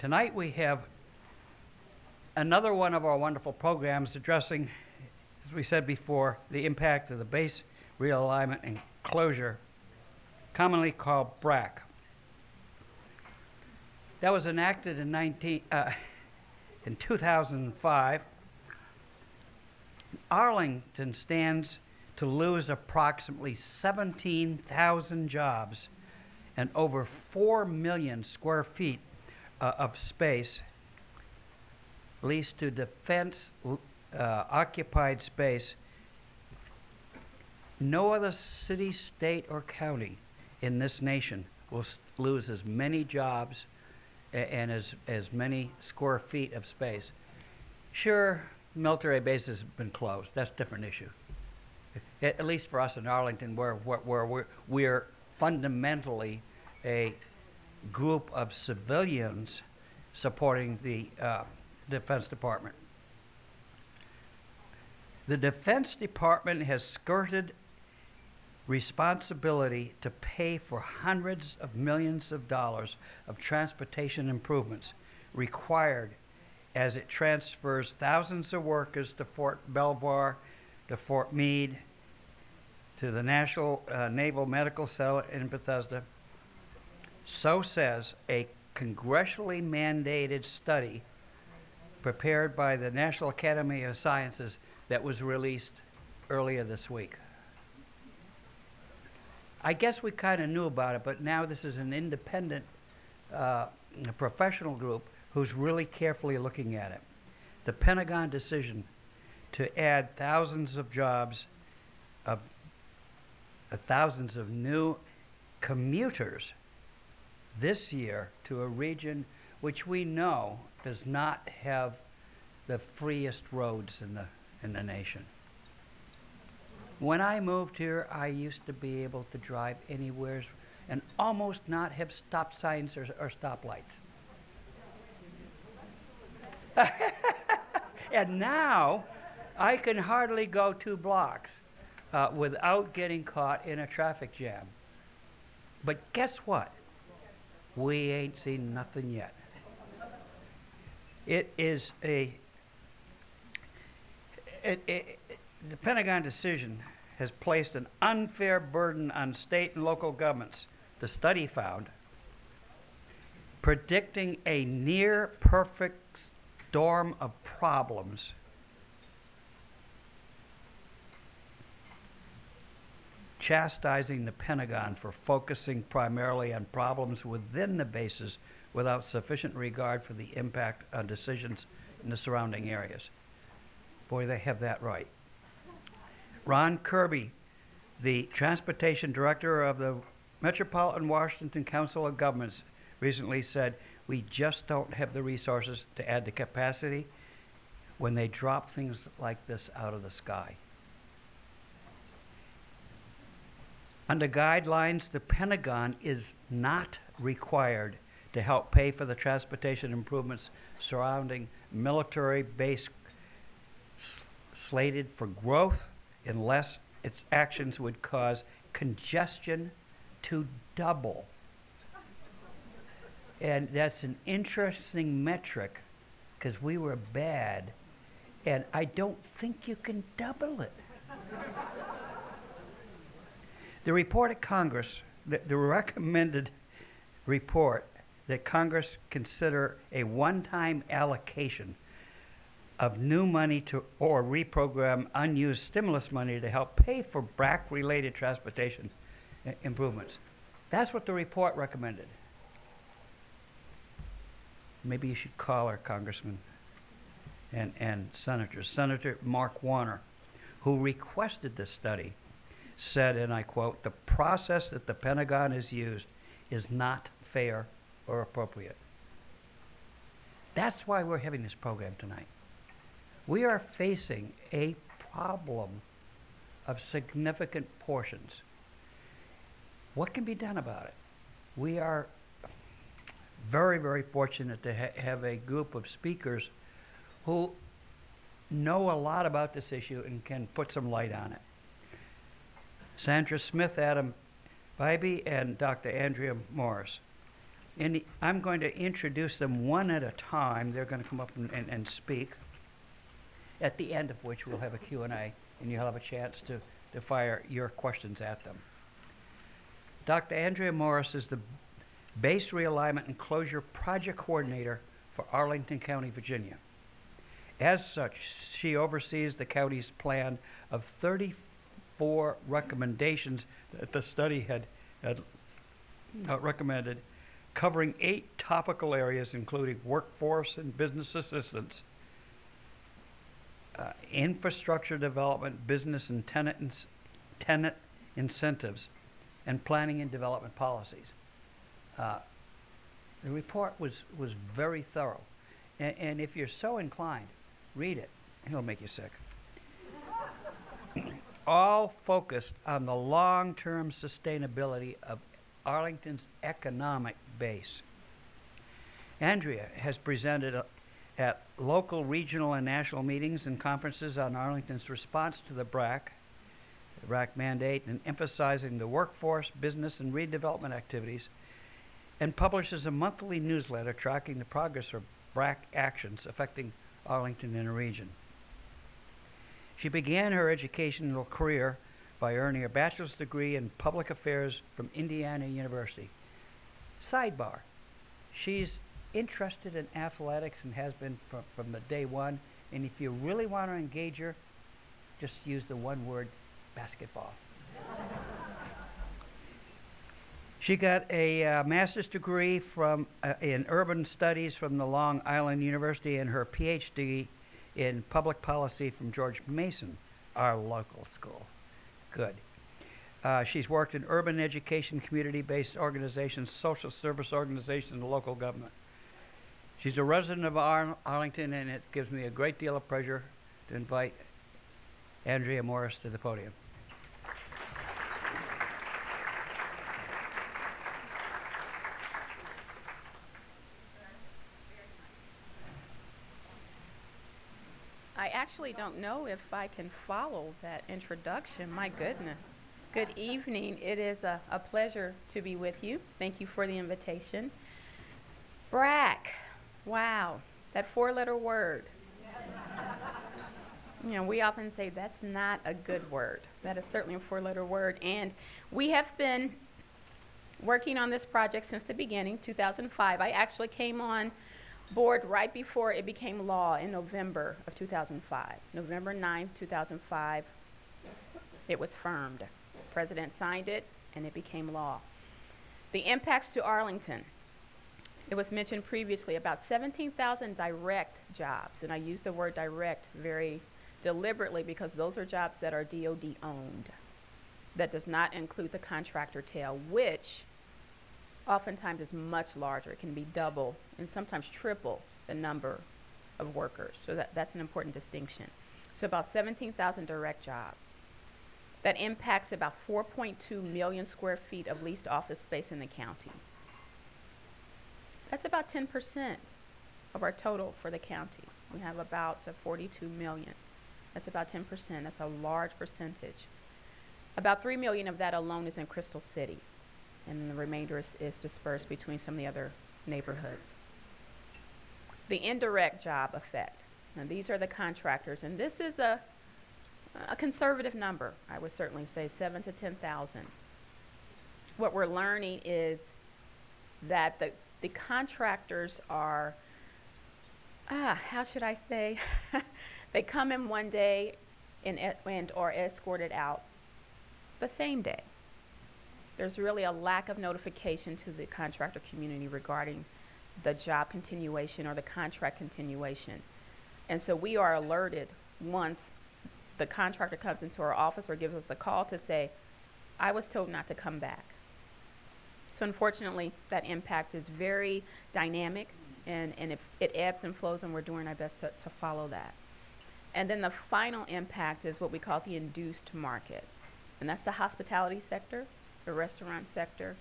Tonight we have another one of our wonderful programs addressing, as we said before, the impact of the base realignment and closure, commonly called BRAC. That was enacted in 2005. Arlington stands to lose approximately 17,000 jobs and over 4 million square feet of space leased to defense occupied space. No other city, state, or county in this nation will lose as many jobs and as many square feet of space. Sure, military bases have been closed. That's a different issue. At least for us in Arlington, where we're fundamentally a group of civilians supporting the Defense Department. The Defense Department has skirted responsibility to pay for hundreds of millions of dollars of transportation improvements required as it transfers thousands of workers to Fort Belvoir, to Fort Meade, to the National Naval Medical Center in Bethesda. So says a congressionally mandated study prepared by the National Academy of Sciences that was released earlier this week. I guess we kind of knew about it, but now this is an independent professional group who's really carefully looking at it. The Pentagon decision to add thousands of jobs, thousands of new commuters this year to a region which we know does not have the freest roads in the nation. When I moved here, I used to be able to drive anywhere and almost not have stop signs or stoplights. And now I can hardly go 2 blocks without getting caught in a traffic jam. But guess what? We ain't seen nothing yet. It is the Pentagon decision has placed an unfair burden on state and local governments, the study found, predicting a near perfect storm of problems. Chastising the Pentagon for focusing primarily on problems within the bases without sufficient regard for the impact on decisions in the surrounding areas. Boy, they have that right. Ron Kirby, the transportation director of the Metropolitan Washington Council of Governments, recently said, "We just don't have the resources to add the capacity when they drop things like this out of the sky." Under guidelines, the Pentagon is not required to help pay for the transportation improvements surrounding military base slated for growth unless its actions would cause congestion to double. And that's an interesting metric because we were bad, and I don't think you can double it. The report of Congress, the recommended report that Congress consider a one-time allocation of new money to or reprogram unused stimulus money to help pay for BRAC-related transportation improvements. That's what the report recommended. Maybe you should call our congressman and senators. Senator Mark Warner, who requested this study, said, and I quote, "The process that the Pentagon has used is not fair or appropriate." That's why we're having this program tonight. We are facing a problem of significant portions. What can be done about it? We are very, very fortunate to have a group of speakers who know a lot about this issue and can put some light on it. Sandra Smith, Adam Bybee, and Dr. Andrea Morris. And I'm going to introduce them one at a time. They're going to come up and speak, at the end of which we'll have a Q&A, and you'll have a chance to fire your questions at them. Dr. Andrea Morris is the Base Realignment and Closure Project Coordinator for Arlington County, Virginia. As such, she oversees the county's plan of 34 recommendations that the study had recommended, covering 8 topical areas, including workforce and business assistance, infrastructure development, business and tenant incentives, and planning and development policies. The report was very thorough, and if you're so inclined, read it. It'll make you sick. All focused on the long-term sustainability of Arlington's economic base. Andrea has presented at local, regional, and national meetings and conferences on Arlington's response to the BRAC mandate, and emphasizing the workforce, business, and redevelopment activities, and publishes a monthly newsletter tracking the progress of BRAC actions affecting Arlington and the region. She began her educational career by earning a bachelor's degree in public affairs from Indiana University. Sidebar, she's interested in athletics and has been from the day one, and if you really want to engage her, just use the one word, basketball. She got a master's degree in urban studies from the Long Island University and her PhD in public policy from George Mason, our local school. Good. She's worked in urban education, community-based organizations, social service organizations, and local government. She's a resident of Arlington, and it gives me a great deal of pleasure to invite Andrea Morris to the podium. I actually don't know if I can follow that introduction. My goodness. Good evening. It is a pleasure to be with you. Thank you for the invitation. BRAC. Wow. That 4-letter word. You know, we often say that's not a good word. That is certainly a 4-letter word. And we have been working on this project since the beginning, 2005. I actually came on board right before it became law in November of 2005. November 9th, 2005, it was firmed. The president signed it, and it became law. The impacts to Arlington. It was mentioned previously, about 17,000 direct jobs, and I use the word direct very deliberately because those are jobs that are DOD owned. That does not include the contractor tail, which oftentimes is much larger. It can be double and sometimes triple the number of workers. So that's an important distinction. So about 17,000 direct jobs. That impacts about 4.2 million square feet of leased office space in the county. That's about 10% of our total for the county. We have about 42 million. That's about 10%. That's a large percentage. About 3 million of that alone is in Crystal City, and the remainder is dispersed between some of the other neighborhoods. The indirect job effect. Now these are the contractors, and this is a conservative number. I would certainly say 7,000 to 10,000. What we're learning is that the contractors are, how should I say, they come in one day and are escorted out the same day. There's really a lack of notification to the contractor community regarding the job continuation or the contract continuation. And so we are alerted once the contractor comes into our office or gives us a call to say, I was told not to come back. So unfortunately, that impact is very dynamic, and it ebbs and flows, and we're doing our best to follow that. And then the final impact is what we call the induced market. And that's the hospitality sector, the restaurant sector.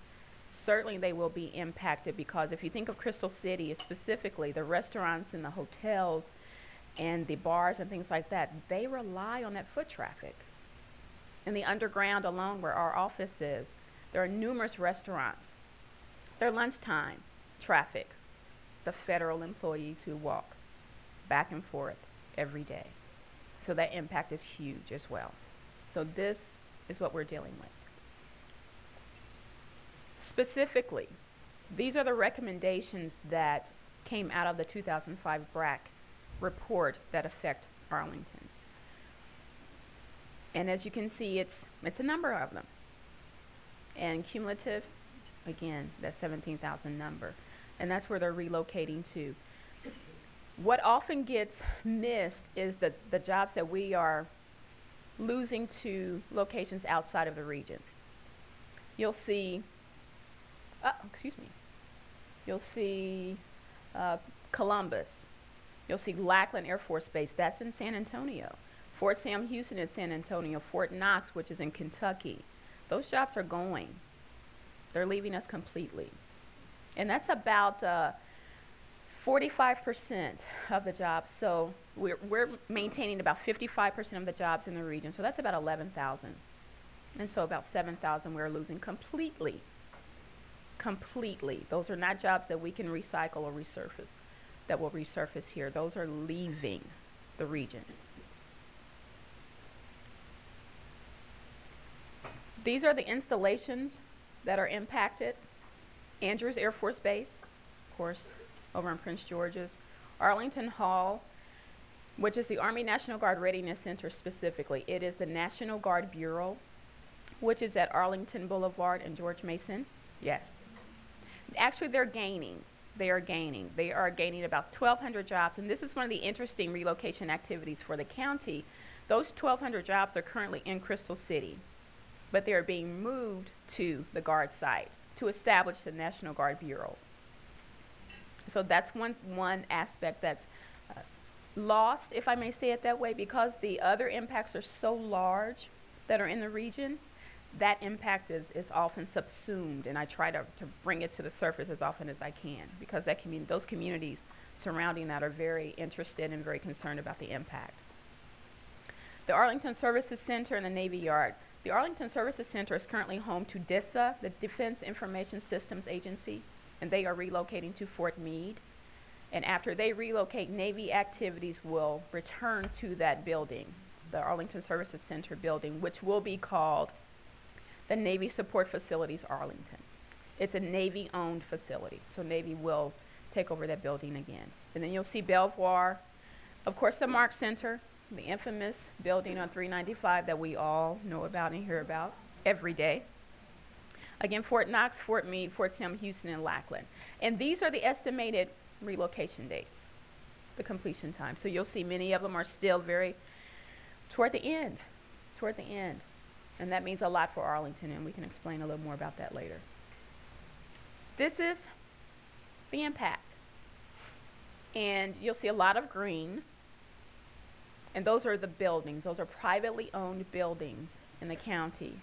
Certainly they will be impacted because if you think of Crystal City, specifically the restaurants and the hotels and the bars and things like that, they rely on that foot traffic. In the underground alone where our office is, there are numerous restaurants. Their lunchtime traffic, the federal employees who walk back and forth every day. So that impact is huge as well. So this is what we're dealing with. Specifically, these are the recommendations that came out of the 2005 BRAC report that affect Arlington. And as you can see, it's a number of them. And cumulative, again, that 17,000 number. And that's where they're relocating to. What often gets missed is the jobs that we are losing to locations outside of the region. You'll see, you'll see Columbus. You'll see Lackland Air Force Base. That's in San Antonio. Fort Sam Houston in San Antonio. Fort Knox, which is in Kentucky. Those jobs are going. They're leaving us completely. And that's about 45% of the jobs. So we're maintaining about 55% of the jobs in the region. So that's about 11,000. And so about 7,000 we're losing completely. Completely. Those are not jobs that we can recycle or resurface, that will resurface here. Those are leaving the region. These are the installations that are impacted. Andrews Air Force Base, of course, over in Prince George's. Arlington Hall, which is the Army National Guard Readiness Center specifically. It is the National Guard Bureau, which is at Arlington Boulevard and George Mason. Yes. Actually, they're gaining. They are gaining. They are gaining about 1,200 jobs, and this is one of the interesting relocation activities for the county. Those 1,200 jobs are currently in Crystal City, but they are being moved to the Guard site to establish the National Guard Bureau. So that's one aspect that's lost, if I may say it that way, because the other impacts are so large that are in the region. That impact is often subsumed, and I try to bring it to the surface as often as I can, because that those communities surrounding that are very interested and very concerned about the impact. The Arlington Services Center and the Navy Yard. The Arlington Services Center is currently home to DISA, the Defense Information Systems Agency, and they are relocating to Fort Meade. And after they relocate, Navy activities will return to that building, the Arlington Services Center building, which will be called the Navy Support Facilities Arlington. It's a Navy-owned facility, so Navy will take over that building again. And then you'll see Belvoir, of course, the Mark Center, the infamous building on 395 that we all know about and hear about every day. Again, Fort Knox, Fort Meade, Fort Sam Houston, and Lackland. And these are the estimated relocation dates, the completion time. So you'll see many of them are still very toward the end. And that means a lot for Arlington, and we can explain a little more about that later. This is the impact. And you'll see a lot of green. And those are the buildings. Those are privately owned buildings in the county.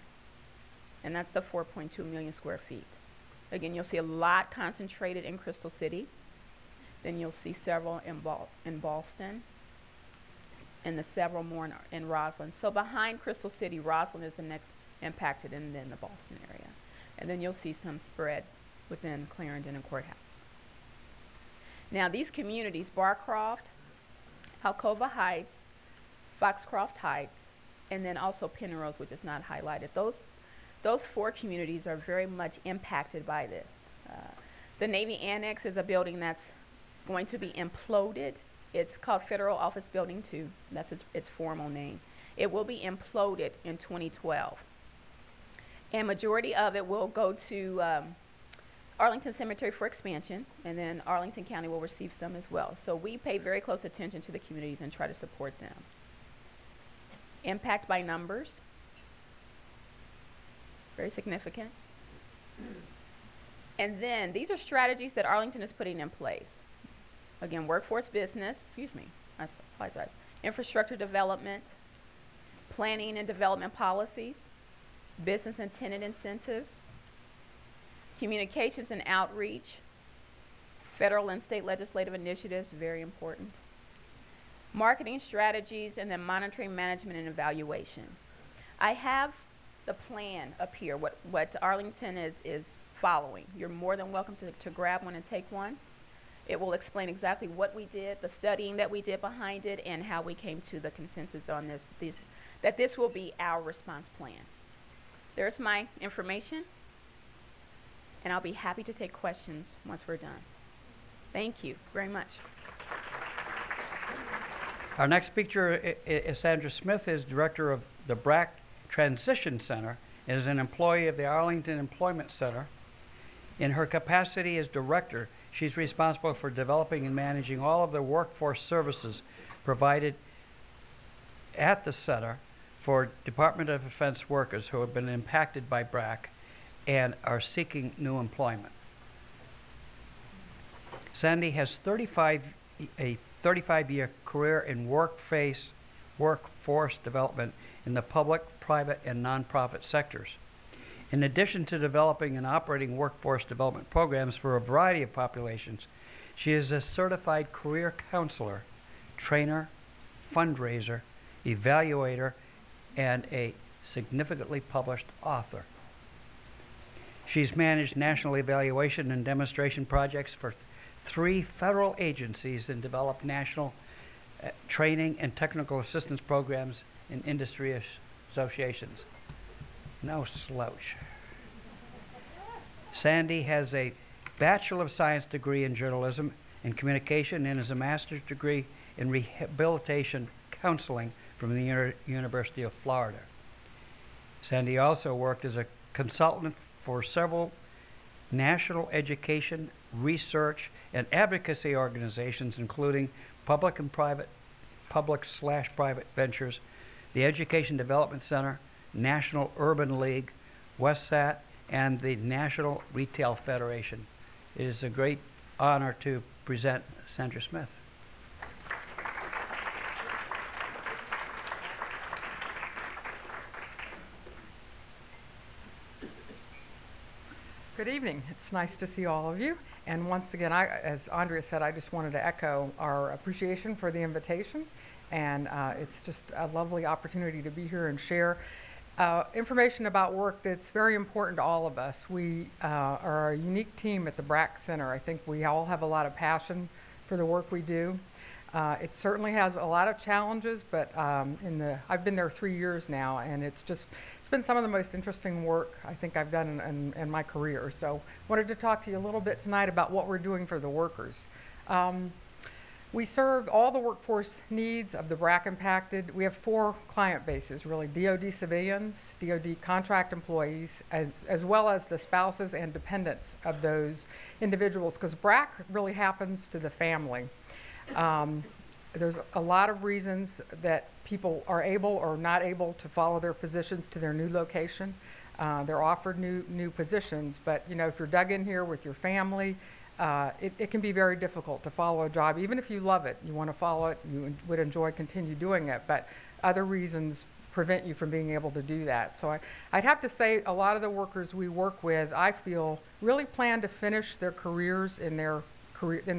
And that's the 4.2 million square feet. Again, you'll see a lot concentrated in Crystal City. Then you'll see several in Boston, and the several more in Roslyn. So behind Crystal City, Roslyn is the next impacted, and then the Boston area. And then you'll see some spread within Clarendon and Courthouse. Now these communities, Barcroft, Alcova Heights, Foxcroft Heights, and then also Penrose, which is not highlighted. Those four communities are very much impacted by this. The Navy Annex is a building that's going to be imploded. It's called Federal Office Building 2. That's its formal name. It will be imploded in 2012. And majority of it will go to Arlington Cemetery for expansion, and then Arlington County will receive some as well. So we pay very close attention to the communities and try to support them. Impact by numbers, very significant. And then these are strategies that Arlington is putting in place. Again, workforce business, I apologize, infrastructure development, planning and development policies, business and tenant incentives, communications and outreach, federal and state legislative initiatives, very important, marketing strategies, and then monitoring, management, and evaluation. I have the plan up here, what Arlington is following. You're more than welcome to grab one and take one. It will explain exactly what we did, the studying that we did behind it, and how we came to the consensus on that this will be our response plan. There's my information, and I'll be happy to take questions once we're done. Thank you very much. Our next speaker is Sandra Smith, is director of the BRAC Transition Center, and is an employee of the Arlington Employment Center. In her capacity as director, she's responsible for developing and managing all of the workforce services provided at the center for Department of Defense workers who have been impacted by BRAC and are seeking new employment. Sandy has a 35-year career in workforce development in the public, private, and nonprofit sectors. In addition to developing and operating workforce development programs for a variety of populations, she is a certified career counselor, trainer, fundraiser, evaluator, and a significantly published author. She's managed national evaluation and demonstration projects for 3 federal agencies and developed national training and technical assistance programs in industry associations. No slouch. Sandy has a Bachelor of Science degree in journalism and communication and has a master's degree in rehabilitation counseling from the University of Florida. Sandy also worked as a consultant for several national education, research, and advocacy organizations, including public/private ventures, the Education Development Center, National Urban League, WestSat, and the National Retail Federation. It is a great honor to present Sandra Smith. Good evening. It's nice to see all of you. And once again, as Andrea said, I just wanted to echo our appreciation for the invitation. And it's just a lovely opportunity to be here and share information about work that's very important to all of us. We are a unique team at the BRAC Center. I think we all have a lot of passion for the work we do. It certainly has a lot of challenges, but I've been there 3 years now, and it's been some of the most interesting work I think I've done in my career. So wanted to talk to you a little bit tonight about what we're doing for the workers. We serve all the workforce needs of the BRAC impacted. We have 4 client bases, really: DoD civilians, DoD contract employees, as well as the spouses and dependents of those individuals, because BRAC really happens to the family. There's a lot of reasons that people are able or not able to follow their positions to their new location. They're offered new positions, but if you're dug in here with your family, it can be very difficult to follow a job. Even if you love it, you want to follow it, you would enjoy continue doing it, but other reasons prevent you from being able to do that. So I'd have to say a lot of the workers we work with, I feel, really plan to finish their careers in the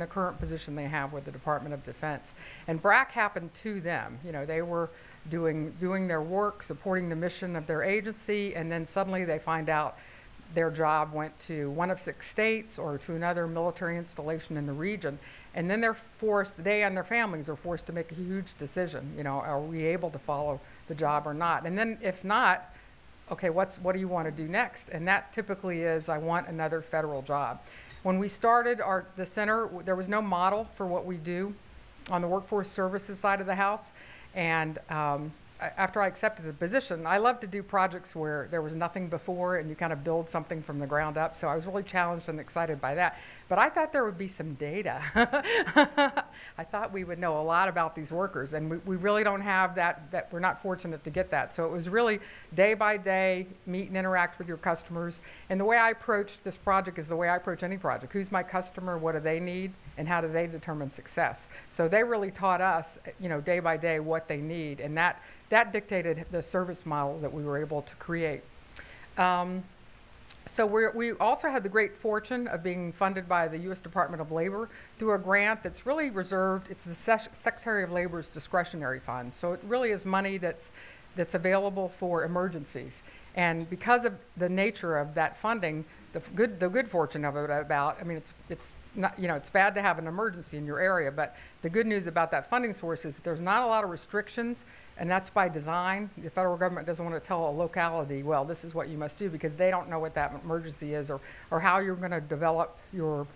current position they have with the Department of Defense. And BRAC happened to them. They were doing their work, supporting the mission of their agency, and then suddenly they find out their job went to one of 6 states or to another military installation in the region. And then they and their families are forced to make a huge decision. Are we able to follow the job or not? And then if not, okay, what do you want to do next? And that typically is, I want another federal job. When we started the center, there was no model for what we do on the workforce services side of the house. And after I accepted the position, I love to do projects where there was nothing before and you kind of build something from the ground up. So I was really challenged and excited by that. But I thought there would be some data. I thought we would know a lot about these workers, and we really don't have that. We're not fortunate to get that. So it was really day by day, meet and interact with your customers. And the way I approached this project is the way I approach any project. Who's my customer? What do they need? And how do they determine success? So they really taught us, day by day what they need, and that dictated the service model that we were able to create. So we also had the great fortune of being funded by the U.S. Department of Labor through a grant that's really reserved. It's the Secretary of Labor's discretionary fund. So it really is money that's available for emergencies. And because of the nature of that funding, the good fortune of it about, I mean, it's not, you know, it's bad to have an emergency in your area, but the good news about that funding source is that there's not a lot of restrictions, and that's by design. The federal government doesn't want to tell a locality, well, this is what you must do, because they don't know what that emergency is, or how you're going to develop your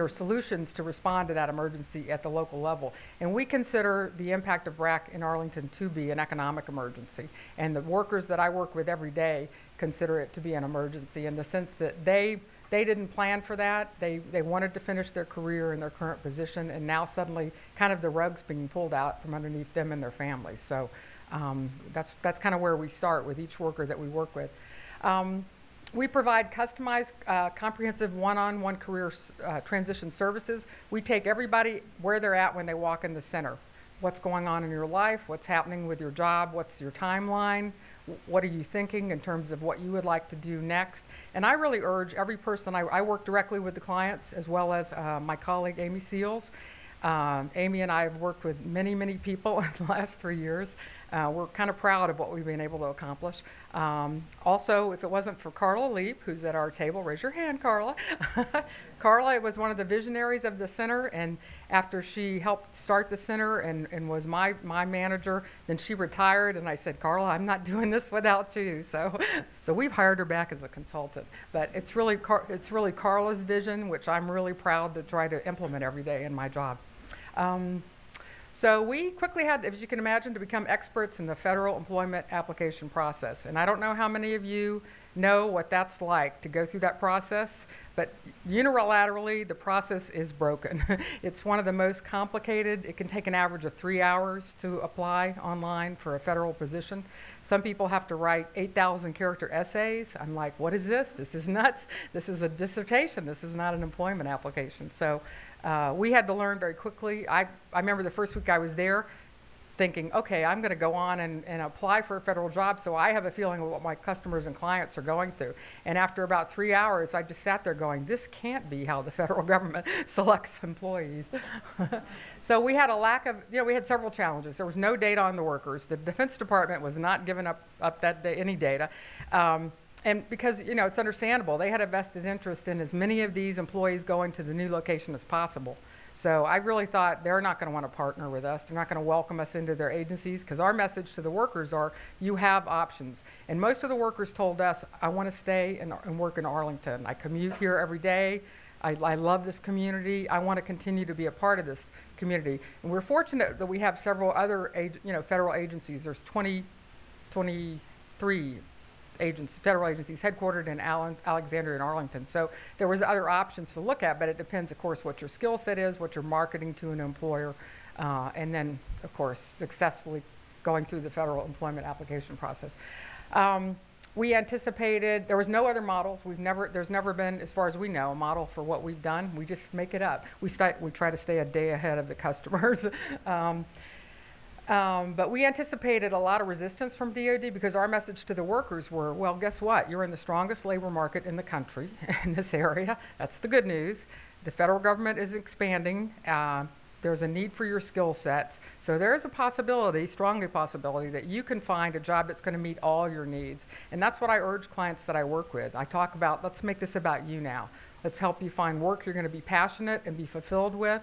solutions to respond to that emergency at the local level. And we consider the impact of BRAC in Arlington to be an economic emergency. And the workers that I work with every day consider it to be an emergency in the sense that they didn't plan for that. They wanted to finish their career in their current position, and now suddenly kind of the rug's being pulled out from underneath them and their families. So that's kind of where we start with each worker that we work with. We provide customized, comprehensive one-on-one career transition services. We take everybody where they're at when they walk in the center. What's going on in your life? What's happening with your job? What's your timeline? What are you thinking in terms of what you would like to do next? And I really urge every person, I work directly with the clients as well as my colleague Amy Seals. Amy and I have worked with many, many people in the last 3 years. We're kind of proud of what we've been able to accomplish. Also, if it wasn't for Carla Leap, who's at our table, raise your hand, Carla. Carla was one of the visionaries of the center, and after she helped start the center and was my manager, then she retired, and I said, Carla, I'm not doing this without you. So we've hired her back as a consultant. But it's really Carla's vision, which I'm really proud to try to implement every day in my job. So we quickly had, as you can imagine, to become experts in the federal employment application process. And I don't know how many of you know what that's like to go through that process, but unilaterally, the process is broken. It's one of the most complicated. It can take an average of 3 hours to apply online for a federal position. Some people have to write 8,000 character essays. I'm like, what is this? This is nuts. This is a dissertation. This is not an employment application. So we had to learn very quickly. I remember the first week I was there thinking, okay, I'm going to go on and apply for a federal job so I have a feeling of what my customers and clients are going through. And after about 3 hours, I just sat there going, this can't be how the federal government selects employees. So we had a lack of, we had several challenges. There was no data on the workers. The Defense Department was not giving up that day, any data. And because, it's understandable, they had a vested interest in as many of these employees going to the new location as possible. So I really thought they're not going to want to partner with us. They're not going to welcome us into their agencies, because our message to the workers are, you have options. And most of the workers told us, I want to stay and work in Arlington. I commute here every day. I love this community. I want to continue to be a part of this community. And we're fortunate that we have several other federal agencies. There's 23 federal agencies headquartered in Alexandria and Arlington. So there was other options to look at, but it depends, of course, what your skill set is, what you're marketing to an employer, and then, of course, successfully going through the federal employment application process. We anticipated, there was no other models. There's never been, as far as we know, a model for what we've done. We just make it up. We try to stay a day ahead of the customers. But we anticipated a lot of resistance from DoD, because our message to the workers were, well, guess what? You're in the strongest labor market in the country in this area. That's the good news. The federal government is expanding. There's a need for your skill sets. So there's a possibility, strongly possibility, that you can find a job that's going to meet all your needs. And that's what I urge clients that I work with. I talk about, let's make this about you now. Let's help you find work you're going to be passionate and be fulfilled with.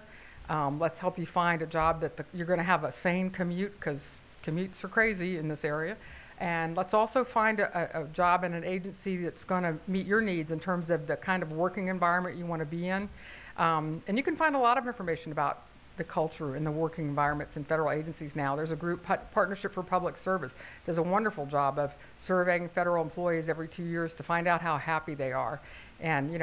Let's help you find a job that you're going to have a sane commute, because commutes are crazy in this area. And let's also find a job in an agency that's going to meet your needs in terms of the kind of working environment you want to be in. And you can find a lot of information about the culture and the working environments in federal agencies now. There's a group, Partnership for Public Service, does a wonderful job of surveying federal employees every 2 years to find out how happy they are. And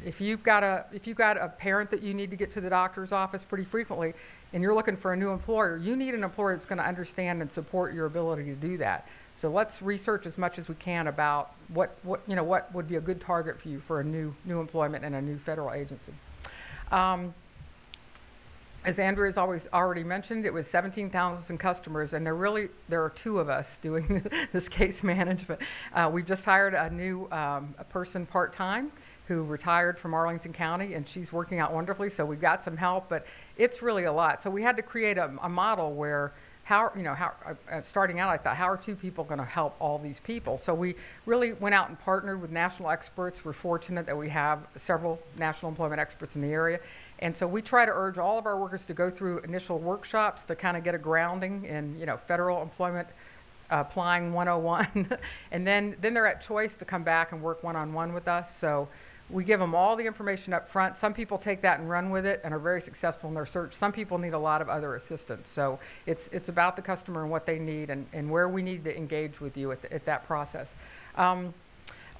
if you've got a parent that you need to get to the doctor's office pretty frequently, and you're looking for a new employer, you need an employer that's going to understand and support your ability to do that. So let's research as much as we can about what would be a good target for you for a new employment in a new federal agency. As Andrew has already mentioned, it was 17,000 customers, and there are two of us doing this case management. We just hired a new person part-time who retired from Arlington County, and she's working out wonderfully, so we've got some help, but it's really a lot. So we had to create a model where starting out, I thought, how are two people going to help all these people? So we really went out and partnered with national experts. We're fortunate that we have several national employment experts in the area. And so we try to urge all of our workers to go through initial workshops to kind of get a grounding in, federal employment applying 101. And then they're at choice to come back and work one-on-one with us. So we give them all the information up front. Some people take that and run with it and are very successful in their search. Some people need a lot of other assistance. So it's about the customer and what they need and where we need to engage with you at that process.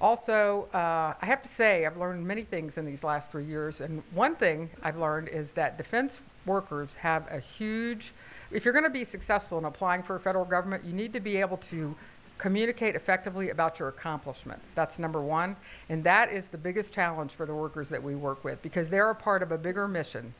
Also, I have to say I've learned many things in these last 3 years. And one thing I've learned is that defense workers have a huge, if you're going to be successful in applying for a federal government, you need to be able to communicate effectively about your accomplishments. That's number one. And that is the biggest challenge for the workers that we work with, because they're a part of a bigger mission.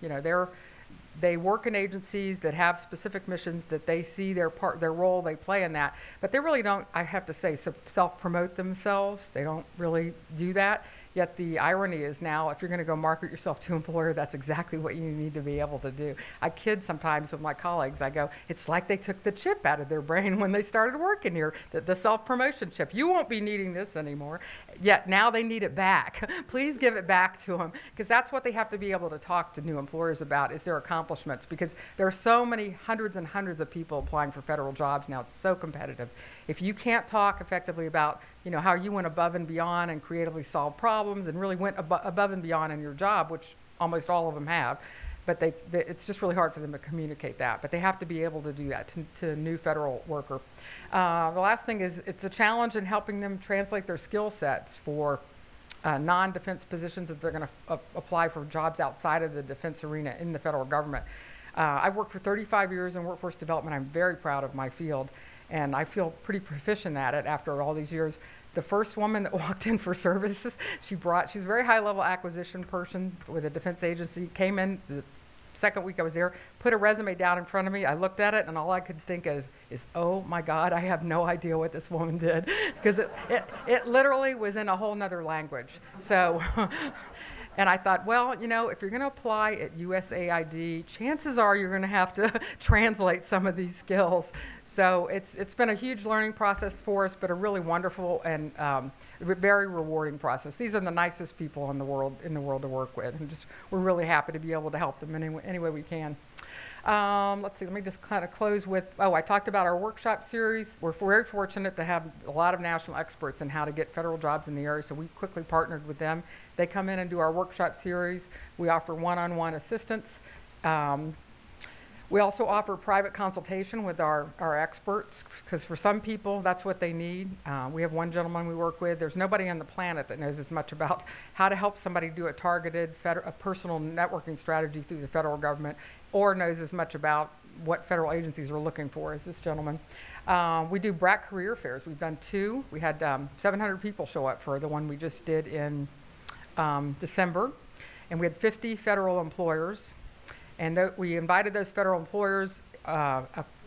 They work in agencies that have specific missions that they see their role they play in that, but they really don't, I have to say, self-promote themselves. They don't really do that. Yet the irony is now, if you're going to go market yourself to an employer, that's exactly what you need to be able to do. I kid sometimes with my colleagues. I go, it's like they took the chip out of their brain when they started working here, the self-promotion chip. You won't be needing this anymore. Yet now they need it back. Please give it back to them, because that's what they have to be able to talk to new employers about, is their accomplishments, because there are so many hundreds and hundreds of people applying for federal jobs now. It's so competitive. If you can't talk effectively about how you went above and beyond and creatively solved problems and really went above and beyond in your job, which almost all of them have, but it's just really hard for them to communicate that. But they have to be able to do that to a new federal worker. The last thing is it's a challenge in helping them translate their skill sets for non-defense positions if they're going to apply for jobs outside of the defense arena in the federal government. I've worked for 35 years in workforce development. I'm very proud of my field, and I feel pretty proficient at it after all these years. The first woman that walked in for services, she's a very high-level acquisition person with a defense agency, came in the second week I was there, put a resume down in front of me. I looked at it, and all I could think of is, oh my God, I have no idea what this woman did, because it literally was in a whole nother language. So. And I thought, well, if you're going to apply at USAID, chances are you're going to have to translate some of these skills. So it's been a huge learning process for us, but a really wonderful and very rewarding process. These are the nicest people in the world to work with, and we're really happy to be able to help them any way we can. Let's see, let me just kind of close with, I talked about our workshop series. We're very fortunate to have a lot of national experts in how to get federal jobs in the area, so we quickly partnered with them. They come in and do our workshop series. We offer one-on-one assistance. We also offer private consultation with our experts, because for some people, that's what they need. We have one gentleman we work with. There's nobody on the planet that knows as much about how to help somebody do a targeted personal networking strategy through the federal government, or knows as much about what federal agencies are looking for as this gentleman. We do BRAC career fairs. We've done 2. We had 700 people show up for the one we just did in December, and we had 50 federal employers. And we invited those federal employers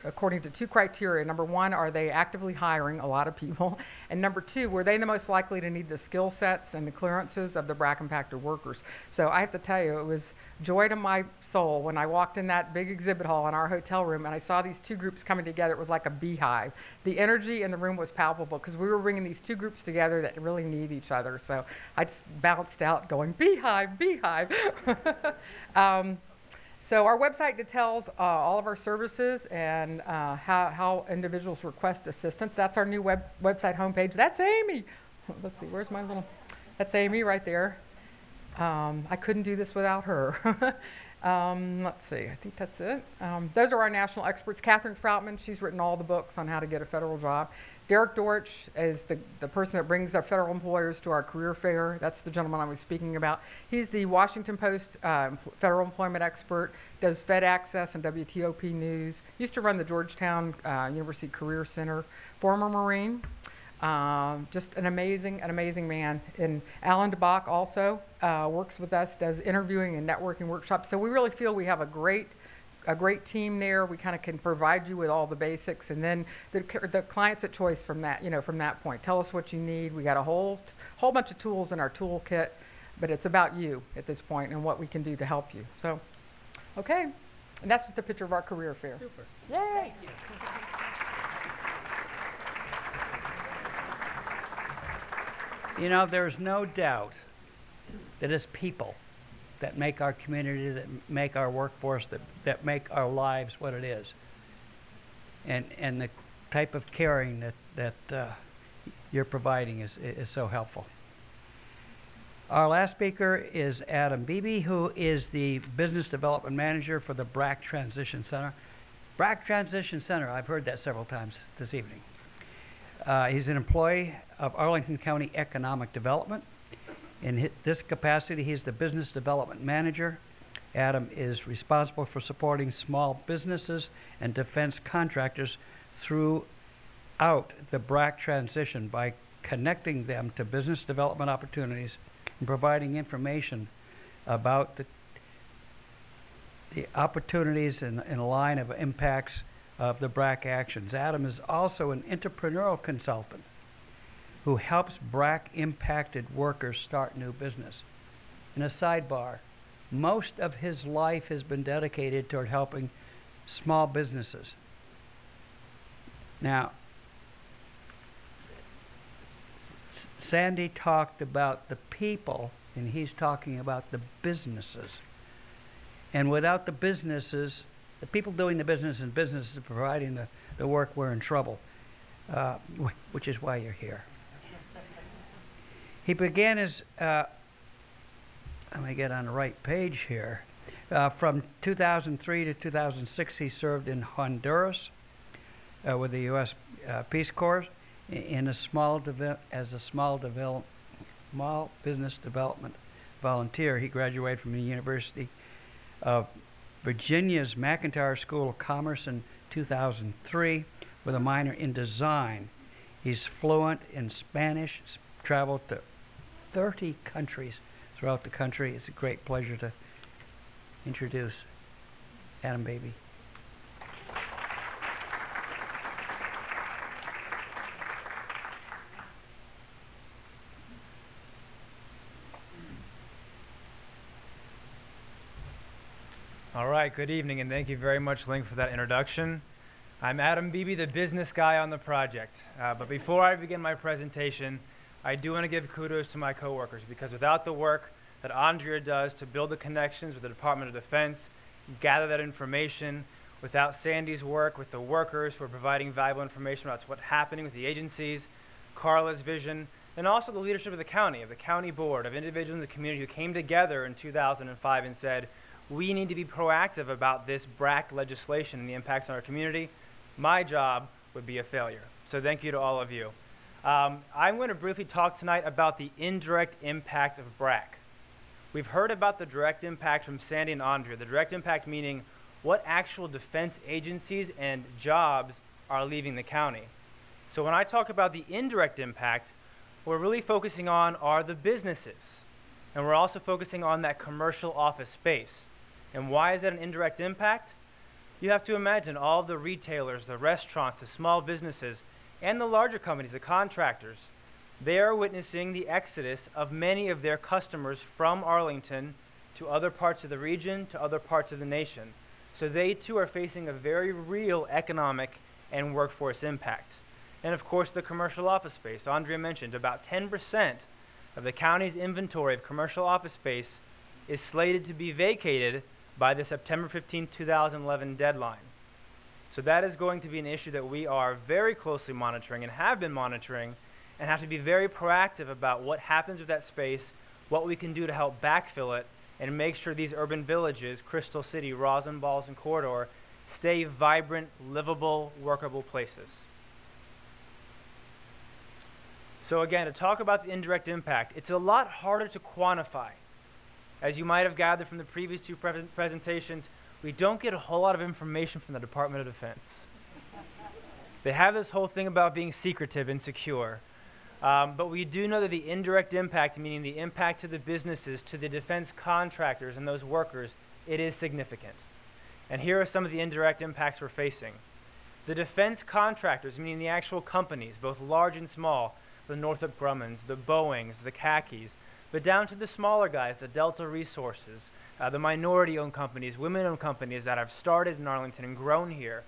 according to 2 criteria. Number 1, are they actively hiring a lot of people? And number 2, were they the most likely to need the skill sets and the clearances of the BRAC impacted workers? So I have to tell you, it was joy to my soul when I walked in that big exhibit hall in our hotel room and I saw these 2 groups coming together. It was like a beehive. The energy in the room was palpable, because we were bringing these 2 groups together that really need each other. So I just bounced out going, beehive, beehive. So our website details all of our services and how individuals request assistance. That's our new website homepage. That's Amy. Let's see, where's my little, that's Amy right there. I couldn't do this without her. Let's see, I think that's it. Those are our national experts. Catherine Troutman, she's written all the books on how to get a federal job. Derek Dortch is the person that brings our federal employers to our career fair. That's the gentleman I was speaking about. He's the Washington Post federal employment expert, does Fed Access and WTOP News, used to run the Georgetown University Career Center, former Marine, just an amazing man. And Alan DeBach also works with us, does interviewing and networking workshops. So we really feel we have a great team there. We kind of can provide you with all the basics, and then the client's at choice from that, from that point. Tell us what you need. We got a whole bunch of tools in our toolkit, but it's about you at this point and what we can do to help you. So, okay, And that's just a picture of our career fair. Super. Yay! Thank you. You know, there's no doubt that it's people that make our community, that make our workforce, that make our lives what it is. And the type of caring that you're providing is so helpful. Our last speaker is Adam Beebe, who is the Business Development Manager for the BRAC Transition Center. BRAC Transition Center, I've heard that several times this evening. He's an employee of Arlington County Economic Development. In this capacity, he's the Business Development Manager. Adam is responsible for supporting small businesses and defense contractors throughout the BRAC transition by connecting them to business development opportunities and providing information about the opportunities and line of impacts of the BRAC actions. Adam is also an entrepreneurial consultant who helps BRAC impacted workers start new business. In a sidebar, most of his life has been dedicated toward helping small businesses. Now, Sandy talked about the people, and he's talking about the businesses. And without the businesses, the people doing the business and businesses providing the work, we're in trouble, which is why you're here. He began his, let me get on the right page here. From 2003 to 2006, he served in Honduras with the U.S. Peace Corps as a small business development volunteer. He graduated from the University of Virginia's McIntyre School of Commerce in 2003 with a minor in design. He's fluent in Spanish, traveled to 30 countries throughout the country. It's a great pleasure to introduce Adam Beebe. All right, good evening, and thank you very much, Link, for that introduction. I'm Adam Beebe, the business guy on the project. But before I begin my presentation, I do want to give kudos to my coworkers, because without the work that Andrea does to build the connections with the Department of Defense, gather that information, without Sandy's work with the workers who are providing valuable information about what's happening with the agencies, Carla's vision, and also the leadership of the county board, of individuals in the community who came together in 2005 and said, we need to be proactive about this BRAC legislation and the impacts on our community. My job would be a failure. So thank you to all of you. I'm going to briefly talk tonight about the indirect impact of BRAC. We've heard about the direct impact from Sandy and Andrea. The direct impact meaning what actual defense agencies and jobs are leaving the county. So when I talk about the indirect impact, what we're really focusing on are the businesses. And we're also focusing on that commercial office space. And why is that an indirect impact? You have to imagine all the retailers, the restaurants, the small businesses, and the larger companies, the contractors. They are witnessing the exodus of many of their customers from Arlington to other parts of the region, to other parts of the nation. So they too are facing a very real economic and workforce impact. And of course, the commercial office space. Andrea mentioned about 10% of the county's inventory of commercial office space is slated to be vacated by the September 15, 2011 deadline. So that is going to be an issue that we are very closely monitoring and have been monitoring, and have to be very proactive about what happens with that space, what we can do to help backfill it, and make sure these urban villages, Crystal City, Roslyn, Balls, and Corridor, stay vibrant, livable, workable places. So again, to talk about the indirect impact, it's a lot harder to quantify. As you might have gathered from the previous two presentations, we don't get a whole lot of information from the Department of Defense. They have this whole thing about being secretive and secure. But we do know that the indirect impact, meaning the impact to the businesses, to the defense contractors and those workers, it is significant. And here are some of the indirect impacts we're facing. The defense contractors, meaning the actual companies, both large and small, the Northrop Grummans, the Boeings, the Khakis, but down to the smaller guys, the Delta Resources, the minority-owned companies, women-owned companies that have started in Arlington and grown here.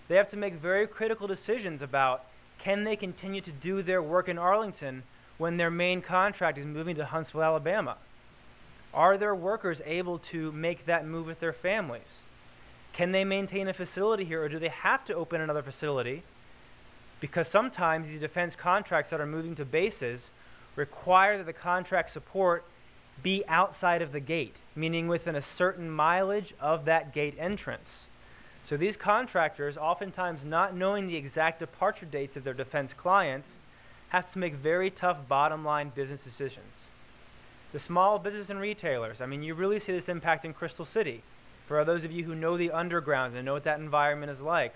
They have to make very critical decisions about, can they continue to do their work in Arlington when their main contract is moving to Huntsville, Alabama? Are their workers able to make that move with their families? Can they maintain a facility here, or do they have to open another facility? Because sometimes these defense contracts that are moving to bases require that the contract support be outside of the gate, meaning within a certain mileage of that gate entrance. So these contractors, oftentimes not knowing the exact departure dates of their defense clients, have to make very tough bottom line business decisions. The small business and retailers, I mean, you really see this impact in Crystal City. For those of you who know the underground and know what that environment is like,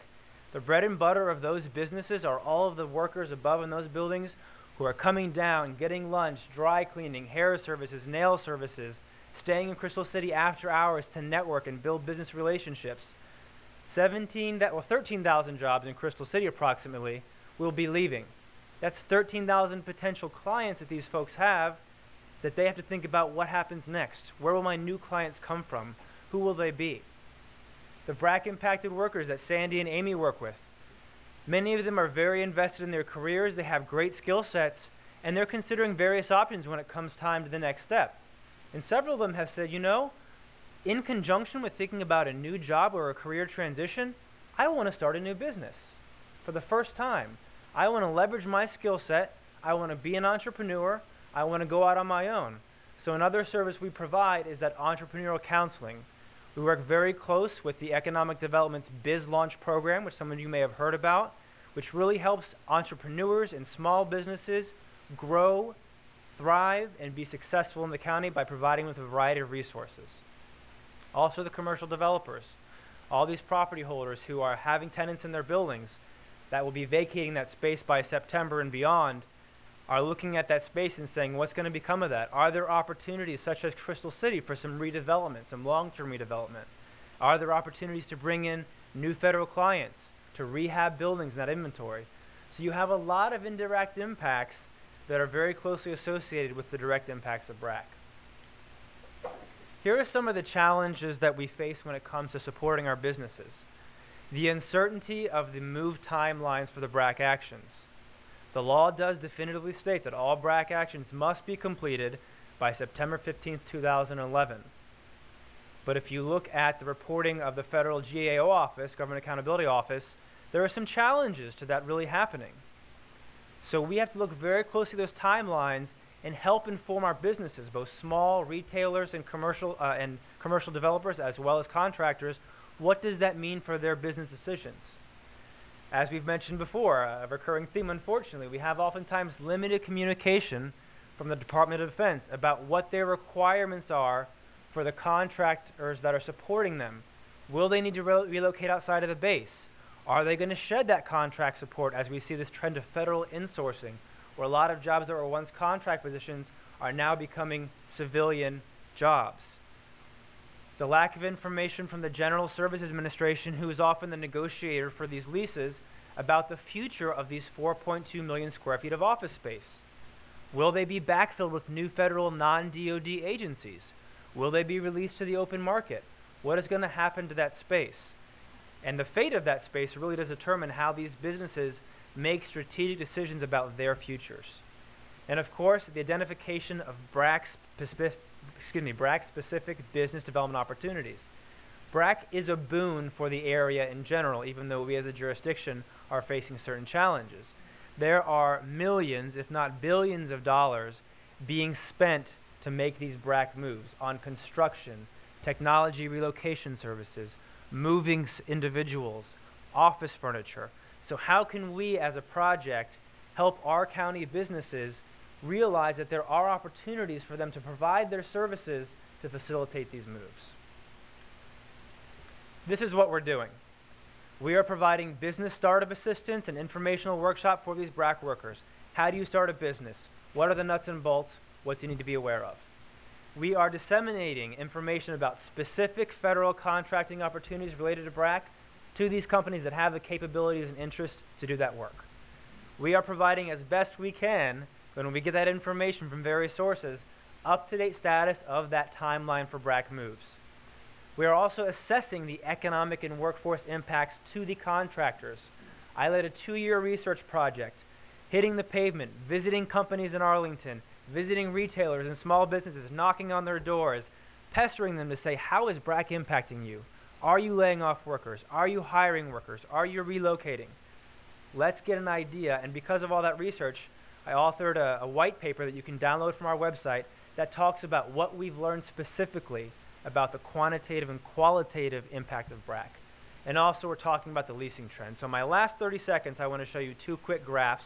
the bread and butter of those businesses are all of the workers above in those buildings who are coming down, getting lunch, dry cleaning, hair services, nail services, staying in Crystal City after hours to network and build business relationships. 13,000 jobs in Crystal City approximately will be leaving. That's 13,000 potential clients that these folks have that they have to think about what happens next. Where will my new clients come from? Who will they be? The BRAC impacted workers that Sandy and Amy work with, many of them are very invested in their careers, they have great skill sets, and they're considering various options when it comes time to the next step. And several of them have said, you know, in conjunction with thinking about a new job or a career transition, I want to start a new business for the first time. I want to leverage my skill set. I want to be an entrepreneur. I want to go out on my own. So another service we provide is that entrepreneurial counseling. We work very close with the Economic Development's Biz Launch program, which some of you may have heard about, which really helps entrepreneurs and small businesses grow, thrive, and be successful in the county by providing with a variety of resources. Also the commercial developers, all these property holders who are having tenants in their buildings that will be vacating that space by September and beyond, are looking at that space and saying, what's going to become of that? Are there opportunities such as Crystal City for some redevelopment, some long-term redevelopment? Are there opportunities to bring in new federal clients to rehab buildings in that inventory? So you have a lot of indirect impacts that are very closely associated with the direct impacts of BRAC. Here are some of the challenges that we face when it comes to supporting our businesses. The uncertainty of the move timelines for the BRAC actions. The law does definitively state that all BRAC actions must be completed by September 15, 2011. But if you look at the reporting of the federal GAO office, Government Accountability Office, there are some challenges to that really happening. So we have to look very closely at those timelines and help inform our businesses, both small retailers and commercial developers as well as contractors. What does that mean for their business decisions? As we've mentioned before, a recurring theme, unfortunately, we have oftentimes limited communication from the Department of Defense about what their requirements are for the contractors that are supporting them. Will they need to relocate outside of the base? Are they going to shed that contract support as we see this trend of federal insourcing, where a lot of jobs that were once contract positions are now becoming civilian jobs? The lack of information from the General Services Administration, who is often the negotiator for these leases, about the future of these 4.2 million square feet of office space. Will they be backfilled with new federal non-DoD agencies? Will they be released to the open market? What is going to happen to that space? And the fate of that space really does determine how these businesses make strategic decisions about their futures. And of course, the identification of BRAC-specific business development opportunities. BRAC is a boon for the area in general, even though we as a jurisdiction are facing certain challenges. There are millions, if not billions of dollars being spent to make these BRAC moves on construction, technology relocation services, moving individuals, office furniture. So how can we as a project help our county businesses realize that there are opportunities for them to provide their services to facilitate these moves? This is what we're doing. We are providing business startup assistance and informational workshop for these BRAC workers. How do you start a business? What are the nuts and bolts? What do you need to be aware of? We are disseminating information about specific federal contracting opportunities related to BRAC to these companies that have the capabilities and interest to do that work. We are providing as best we can, when we get that information from various sources, up-to-date status of that timeline for BRAC moves. We are also assessing the economic and workforce impacts to the contractors. I led a 2-year research project, hitting the pavement, visiting companies in Arlington, visiting retailers and small businesses, knocking on their doors, pestering them to say, how is BRAC impacting you? Are you laying off workers? Are you hiring workers? Are you relocating? Let's get an idea. And because of all that research, I authored a white paper that you can download from our website that talks about what we've learned specifically about the quantitative and qualitative impact of BRAC. And also we're talking about the leasing trend. So my last 30 seconds, I want to show you 2 quick graphs.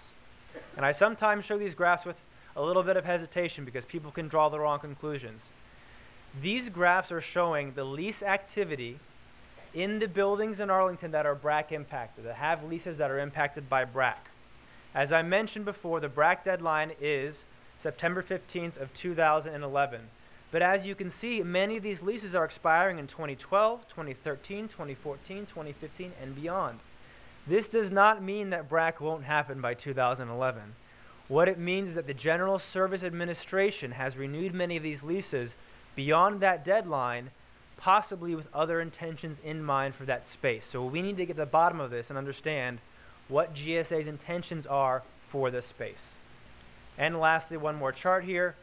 And I sometimes show these graphs with a little bit of hesitation because people can draw the wrong conclusions. These graphs are showing the lease activity in the buildings in Arlington that are BRAC impacted, that have leases that are impacted by BRAC. As I mentioned before, the BRAC deadline is September 15th of 2011. But as you can see, many of these leases are expiring in 2012, 2013, 2014, 2015, and beyond. This does not mean that BRAC won't happen by 2011. What it means is that the General Service Administration has renewed many of these leases beyond that deadline, possibly with other intentions in mind for that space. So we need to get to the bottom of this and understand what GSA's intentions are for this space. And lastly, one more chart here.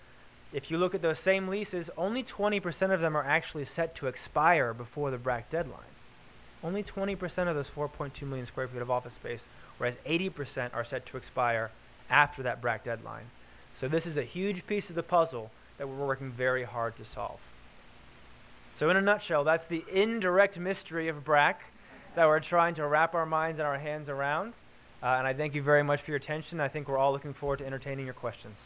If you look at those same leases, only 20% of them are actually set to expire before the BRAC deadline. Only 20% of those 4.2 million square feet of office space, whereas 80% are set to expire after that BRAC deadline. So this is a huge piece of the puzzle that we're working very hard to solve. So in a nutshell, that's the indirect mystery of BRAC that we're trying to wrap our minds and our hands around. And I thank you very much for your attention. I think we're all looking forward to entertaining your questions.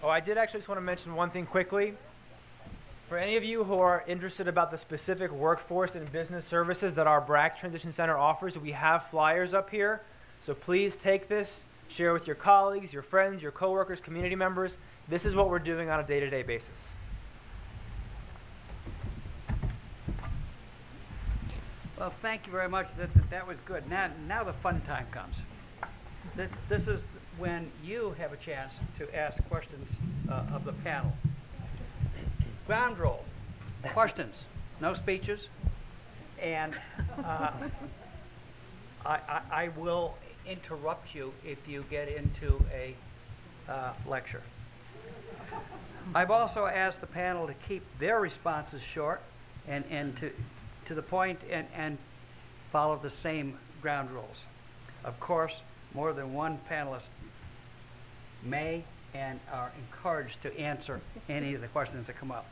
Oh, I did actually just want to mention one thing quickly. For any of you who are interested about the specific workforce and business services that our BRAC Transition Center offers, we have flyers up here. So please take this, share with your colleagues, your friends, your coworkers, community members. This is what we're doing on a day-to-day basis. Well, thank you very much. That was good. Now the fun time comes. This is when you have a chance to ask questions of the panel. Ground roll. Questions. No speeches. And I will interrupt you if you get into a lecture. I've also asked the panel to keep their responses short and to the point and follow the same ground rules. Of course, more than one panelist may and are encouraged to answer any of the questions that come up.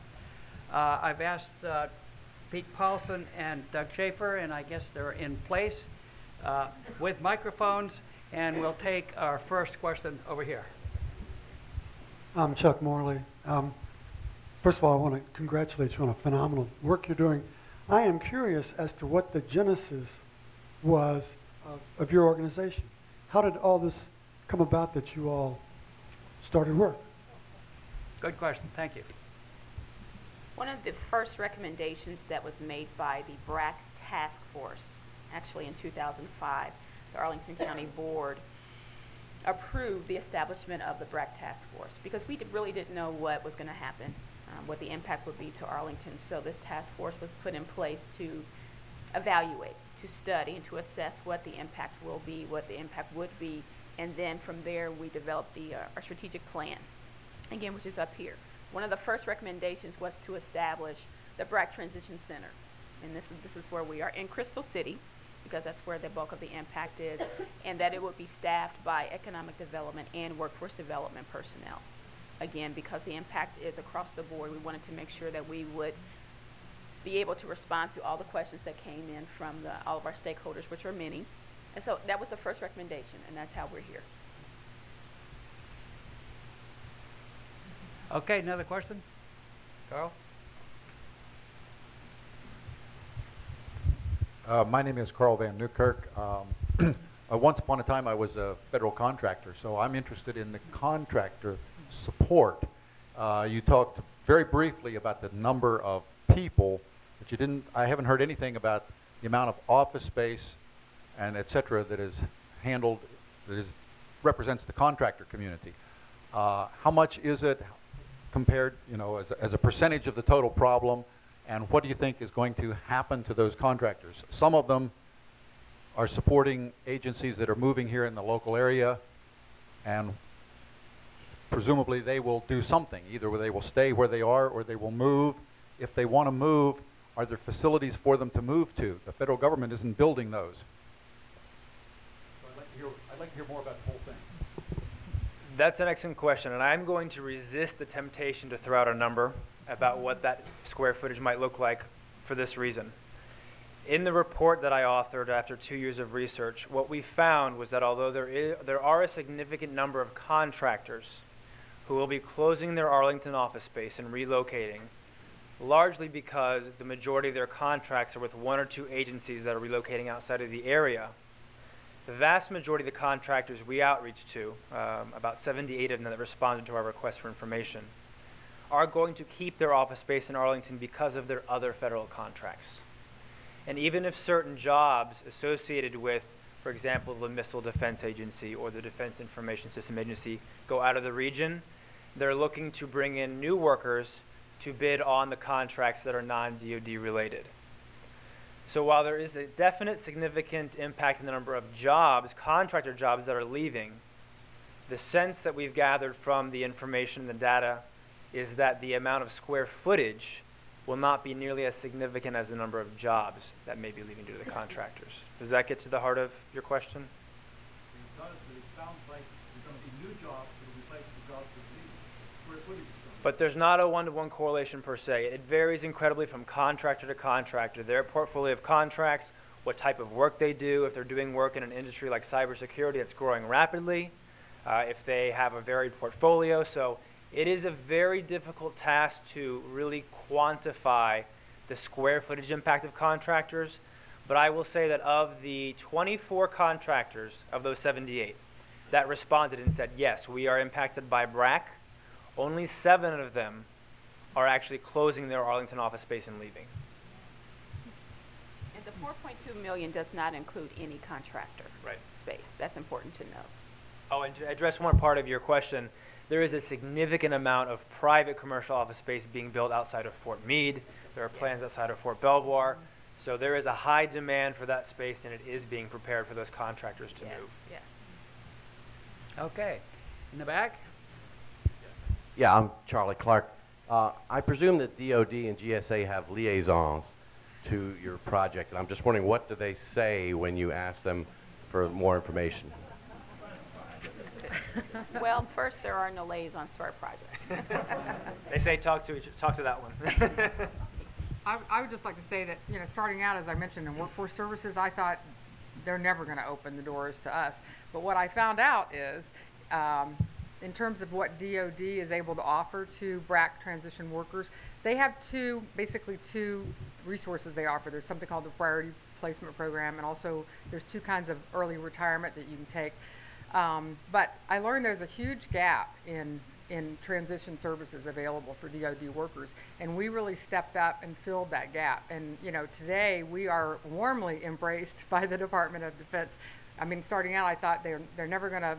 I've asked Pete Paulson and Doug Schaefer, and I guess they're in place with microphones, and we'll take our first question over here. I'm Chuck Morley. First of all, I want to congratulate you on a phenomenal work you're doing. I am curious as to what the genesis was of your organization. How did all this come about that you all started work? Good question. Thank you. One of the first recommendations that was made by the BRAC task force, actually in 2005, the Arlington County Board approved the establishment of the BRAC task force because we really didn't know what was going to happen, what the impact would be to Arlington. So this task force was put in place to evaluate, to study, and to assess what the impact will be, what the impact would be, and then from there we developed our strategic plan, again, which is up here. One of the first recommendations was to establish the BRAC Transition Center, and this is where we are in Crystal City, because that's where the bulk of the impact is, and that it would be staffed by economic development and workforce development personnel. Again, because the impact is across the board, we wanted to make sure that we would be able to respond to all the questions that came in from all of our stakeholders, which are many. And so that was the first recommendation, and that's how we're here. Okay, another question? Carl? My name is Carl Van Newkirk. Once upon a time I was a federal contractor, so I'm interested in the contractor support. You talked very briefly about the number of people, but I haven't heard anything about the amount of office space and et cetera that is handled, represents the contractor community. How much is it compared, as a percentage of the total problem, and what do you think is going to happen to those contractors? Some of them are supporting agencies that are moving here in the local area, and presumably they will do something. Either they will stay where they are or they will move. If they want to move, are there facilities for them to move to? The federal government isn't building those. So I'd like to hear more about the whole thing. That's an excellent question, and I'm going to resist the temptation to throw out a number about what that square footage might look like for this reason. In the report that I authored after 2 years of research, what we found was that although there are a significant number of contractors who will be closing their Arlington office space and relocating, largely because the majority of their contracts are with 1 or 2 agencies that are relocating outside of the area, the vast majority of the contractors we outreach to, about 78 of them that responded to our request for information, are going to keep their office space in Arlington because of their other federal contracts. And even if certain jobs associated with, for example, the Missile Defense Agency or the Defense Information System Agency go out of the region, they're looking to bring in new workers to bid on the contracts that are non-DoD related. So while there is a definite significant impact in the number of jobs, contractor jobs that are leaving, the sense that we've gathered from the information and the data is that the amount of square footage will not be nearly as significant as the number of jobs that may be leaving due to the contractors. Does that get to the heart of your question? It does, but it sounds like there's going to be new jobs that will replace the jobs that leave. Square footage is going to But there's not a one-to-one correlation per se. It varies incredibly from contractor to contractor. Their portfolio of contracts, what type of work they do, if they're doing work in an industry like cybersecurity that's growing rapidly, if they have a varied portfolio. So it is a very difficult task to really quantify the square footage impact of contractors. But I will say that of the 24 contractors of those 78 that responded and said, yes, we are impacted by BRAC, only 7 of them are actually closing their Arlington office space and leaving. And the 4.2 million does not include any contractor space. That's important to know. Oh, and to address one part of your question, there is a significant amount of private commercial office space being built outside of Fort Meade. There are plans outside of Fort Belvoir. So there is a high demand for that space, and it is being prepared for those contractors to move. Yes. Okay. In the back? Yeah, I'm Charlie Clark. I presume that DOD and GSA have liaisons to your project, and I'm just wondering, what do they say when you ask them for more information? Well, first, there are no liaisons to our project. They say talk to that one. I would just like to say that, starting out, as I mentioned, in workforce services, I thought they're never going to open the doors to us. But what I found out is, in terms of what DoD is able to offer to BRAC transition workers, they have basically two resources they offer. There's something called the Priority Placement Program, and also there's 2 kinds of early retirement that you can take. But I learned there's a huge gap in transition services available for DoD workers, and we really stepped up and filled that gap. And today we are warmly embraced by the Department of Defense. I mean, starting out, I thought they're never going to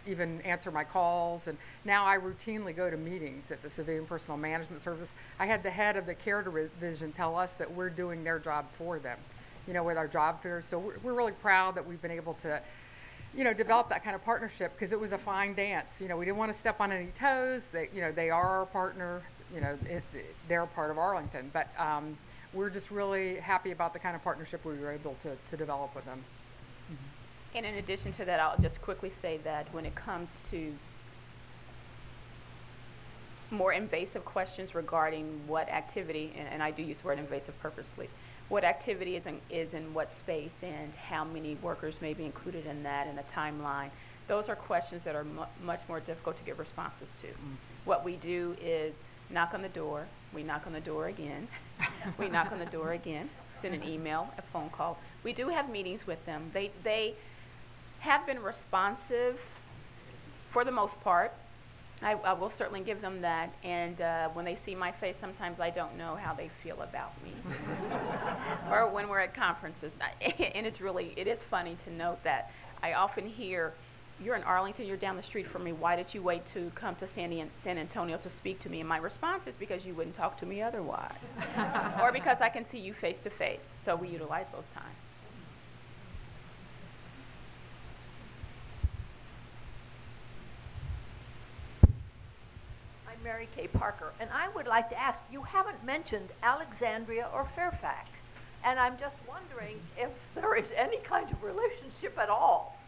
even answer my calls, and now I routinely go to meetings at the Civilian Personnel Management Service. I had the head of the care division tell us that we're doing their job for them, with our job fairs. So we're really proud that we've been able to develop that kind of partnership, because it was a fine dance. We didn't want to step on any toes. They are our partner. They're part of Arlington. But we're just really happy about the kind of partnership we were able to develop with them. And in addition to that, I'll just quickly say that when it comes to more invasive questions regarding what activity, and I do use the word invasive purposely, what activity is in what space and how many workers may be included in that and a timeline, those are questions that are much more difficult to get responses to. What we do is knock on the door, we knock on the door again, we knock on the door again, send an email, a phone call. We do have meetings with them. They have been responsive for the most part. I will certainly give them that, and when they see my face, sometimes I don't know how they feel about me. or when we're at conferences. And it is funny to note that I often hear, you're in Arlington, you're down the street from me, why did you wait to come to San Antonio to speak to me? And my response is because you wouldn't talk to me otherwise. Or because I can see you face to face. So we utilize those times. I'm Mary Kay Parker, and I would like to ask, you haven't mentioned Alexandria or Fairfax, and I'm just wondering if there is any kind of relationship at all.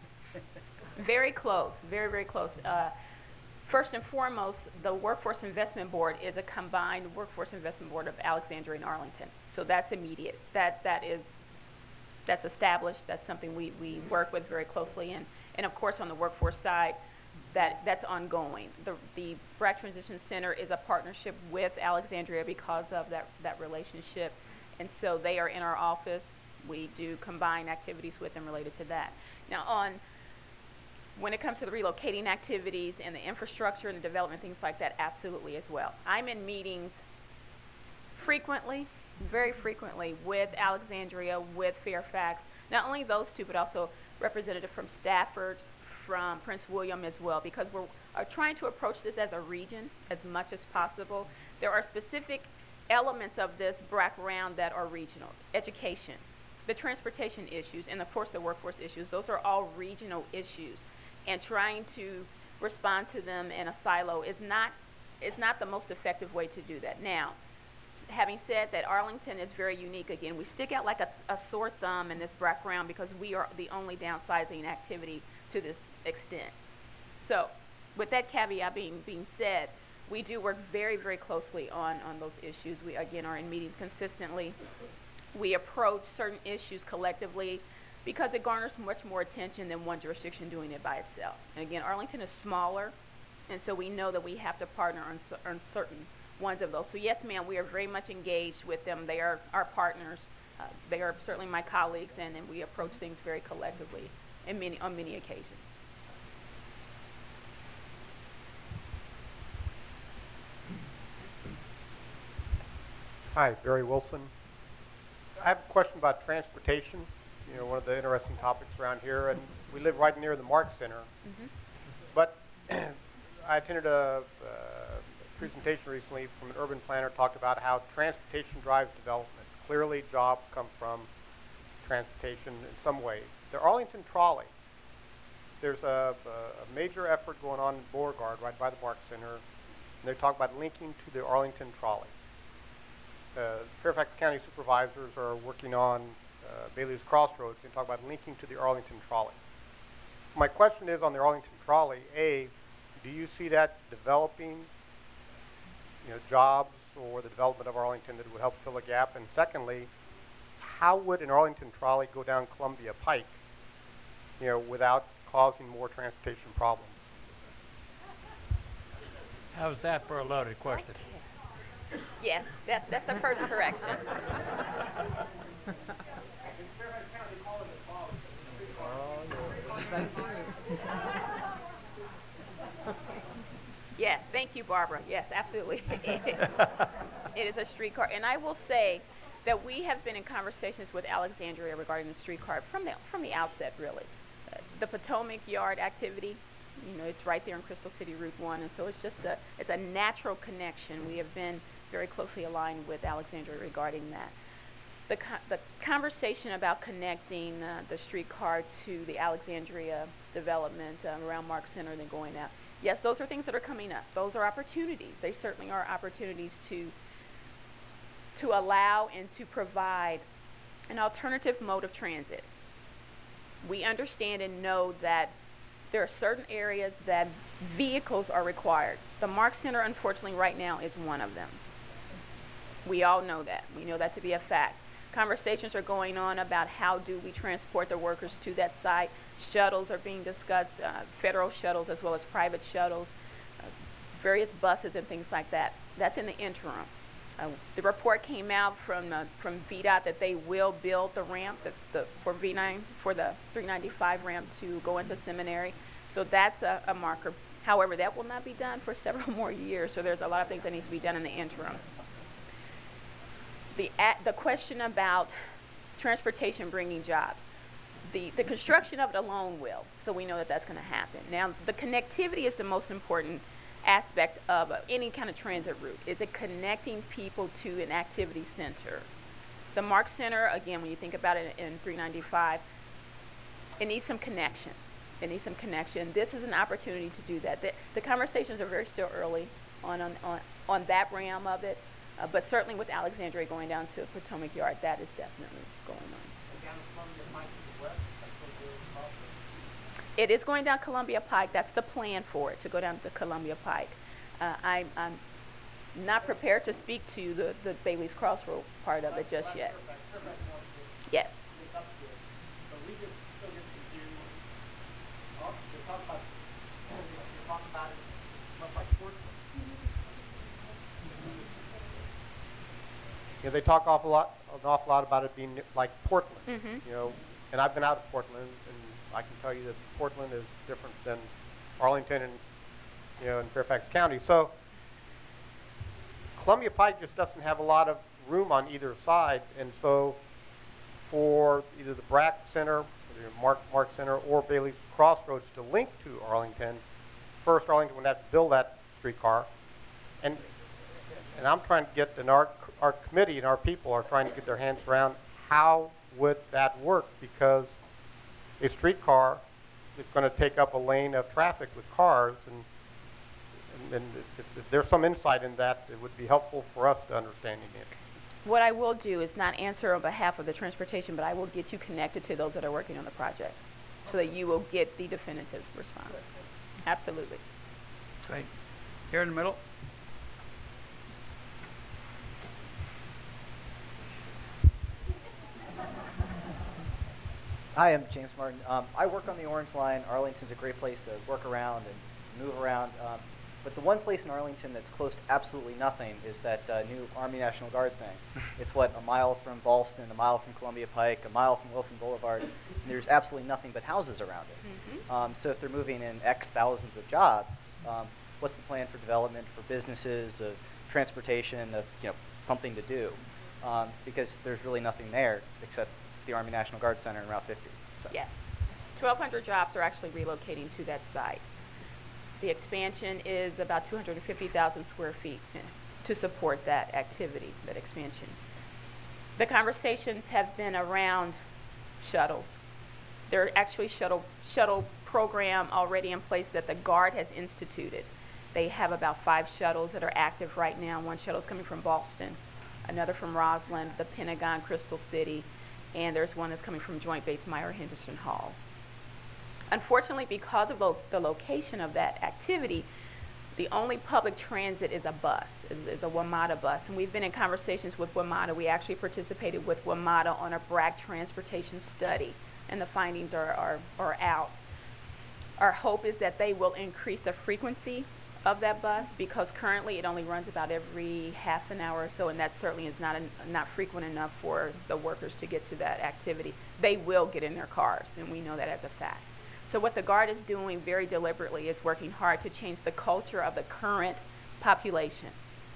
Very close, very, very close. First and foremost, the Workforce Investment Board is a combined Workforce Investment Board of Alexandria and Arlington. So that's immediate. That's established. That's something we work with very closely. And of course, on the workforce side, that's ongoing. The BRAC Transition Center is a partnership with Alexandria because of that relationship. And so they are in our office. We do combine activities with them related to that. Now, when it comes to the relocating activities and the infrastructure and the development, things like that, absolutely as well. I'm in meetings frequently, very frequently, with Alexandria, with Fairfax, not only those two, but also representative from Stafford, from Prince William as well, because we're trying to approach this as a region as much as possible. There are specific elements of this BRAC round that are regional. Education, the transportation issues, and of course the workforce issues, those are all regional issues. And trying to respond to them in a silo is not the most effective way to do that. Now, having said that, Arlington is very unique. Again, we stick out like a sore thumb in this BRAC round because we are the only downsizing activity to this extent. So, with that caveat being said, we do work very, very closely on those issues. We, again, are in meetings consistently. We approach certain issues collectively because it garners much more attention than one jurisdiction doing it by itself. And again, Arlington is smaller, and so we know that we have to partner on certain ones of those. So yes, ma'am, we are very much engaged with them. They are our partners. They are certainly my colleagues, and we approach things very collectively on many occasions. Hi, Barry Wilson. I have a question about transportation. You know, one of the interesting topics around here, and we live right near the Mark Center. Mm-hmm. But I attended a presentation recently from an urban planner, talked about how transportation drives development. Clearly, jobs come from transportation in some way. The Arlington Trolley, there's a major effort going on in Beauregard, right by the Mark Center, and they talk about linking to the Arlington Trolley. Fairfax County supervisors are working on Bailey's Crossroads and talk about linking to the Arlington Trolley. My question is on the Arlington Trolley, A, do you see that developing, you know, jobs or the development of Arlington that would help fill a gap? And secondly, how would an Arlington Trolley go down Columbia Pike, you know, without causing more transportation problems? How's that for a loaded question? Okay. Yes, that's the first correction. Yes, thank you, Barbara. Yes, absolutely. It is a streetcar. And I will say that we have been in conversations with Alexandria regarding the streetcar from the outset, really. The Potomac Yard activity, you know, it's right there in Crystal City Route 1, and so it's a natural connection. We have been very closely aligned with Alexandria regarding that. The conversation about connecting the streetcar to the Alexandria development around Mark Center and then going out, yes, those are things that are coming up. Those are opportunities. They certainly are opportunities to allow and to provide an alternative mode of transit. We understand and know that there are certain areas that vehicles are required. The Mark Center, unfortunately, right now is one of them. We all know that. We know that to be a fact. Conversations are going on about how do we transport the workers to that site. Shuttles are being discussed, federal shuttles as well as private shuttles, various buses and things like that. That's in the interim. The report came out from VDOT that they will build the ramp for V9, for the 395 ramp to go into Seminary. So that's a marker. However, that will not be done for several more years. So there's a lot of things that need to be done in the interim. the question about transportation bringing jobs. The construction of it alone will, so we know that that's going to happen. Now, the connectivity is the most important aspect of any kind of transit route. Is it connecting people to an activity center? The MARC Center, again, when you think about it in 395, it needs some connection. It needs some connection. This is an opportunity to do that. The conversations are very still early on that realm of it, but certainly with Alexandria going down to Potomac Yard, that is definitely going on. It is going down Columbia Pike. That's the plan for it, to go down to Columbia Pike. I'm not prepared to speak to the Bailey's Crossroad part of it just yet. Yes. You know, they talk an awful lot about it being like Portland. Mm-hmm. You know, and I've been out of Portland, and I can tell you that Portland is different than Arlington and, you know, in Fairfax County. So Columbia Pike just doesn't have a lot of room on either side, and so for either the BRAC Center, the MARC Center, or Bailey's Crossroads to link to Arlington, first Arlington would have to build that streetcar, and I'm trying to get, and our committee and our people are trying to get their hands around how would that work, because a streetcar is going to take up a lane of traffic with cars, and if there's some insight in that, it would be helpful for us to understanding it. What I will do is not answer on behalf of the transportation, but I will get you connected to those that are working on the project so that you will get the definitive response. Absolutely. Great. Here in the middle. Hi, I'm James Martin. I work on the Orange Line. Arlington's a great place to work around and move around. But the one place in Arlington that's close to absolutely nothing is that new Army National Guard thing. It's what, a mile from Ballston, a mile from Columbia Pike, a mile from Wilson Boulevard, and there's absolutely nothing but houses around it. Mm-hmm. So if they're moving in X thousands of jobs, what's the plan for development, for businesses, of transportation, of something to do? Because there's really nothing there except the Army National Guard Center in Route 50. So. Yes. 1,200 jobs are actually relocating to that site. The expansion is about 250,000 square feet to support that activity, that expansion. The conversations have been around shuttles. There are actually shuttle program already in place that the Guard has instituted. They have about 5 shuttles that are active right now. One shuttle is coming from Boston, another from Roslyn, the Pentagon, Crystal City, and there's one that's coming from Joint Base Meyer-Henderson Hall. Unfortunately, because of the location of that activity, the only public transit is a bus, is a WMATA bus. And we've been in conversations with WMATA. We actually participated with WMATA on a BRAC transportation study, and the findings are out. Our hope is that they will increase the frequency of that bus, because currently it only runs about every half an hour or so, and that certainly is not frequent enough for the workers to get to that activity. They will get in their cars, and we know that as a fact. So what the Guard is doing very deliberately is working hard to change the culture of the current population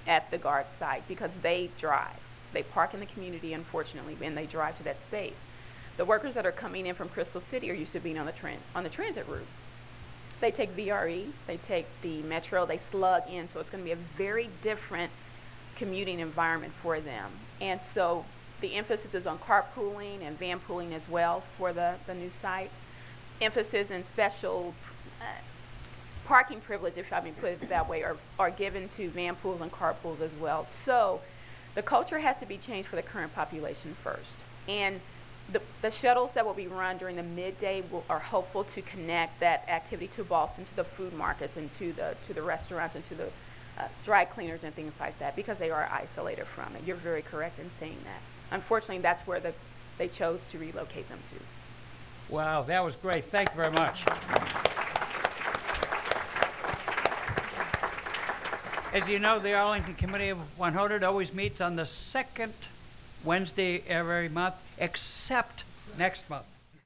at the Guard site, because they drive. They park in the community, unfortunately, and they drive to that space. The workers that are coming in from Crystal City are used to being on the transit route. They take VRE, they take the Metro, they slug in, so it's going to be a very different commuting environment for them. And so the emphasis is on carpooling and van pooling as well for the new site. Emphasis and special parking privilege, if I may put it that way, are given to van pools and carpools as well. So the culture has to be changed for the current population first. And the shuttles that will be run during the midday are hopeful to connect that activity to Boston, to the food markets, and to the restaurants, and to the dry cleaners and things like that, because they are isolated from it. You're very correct in saying that. Unfortunately, that's where they chose to relocate them to. Wow, that was great. Thank you very much. As you know, the Arlington Committee of 100 always meets on the second Wednesday every month, except next month.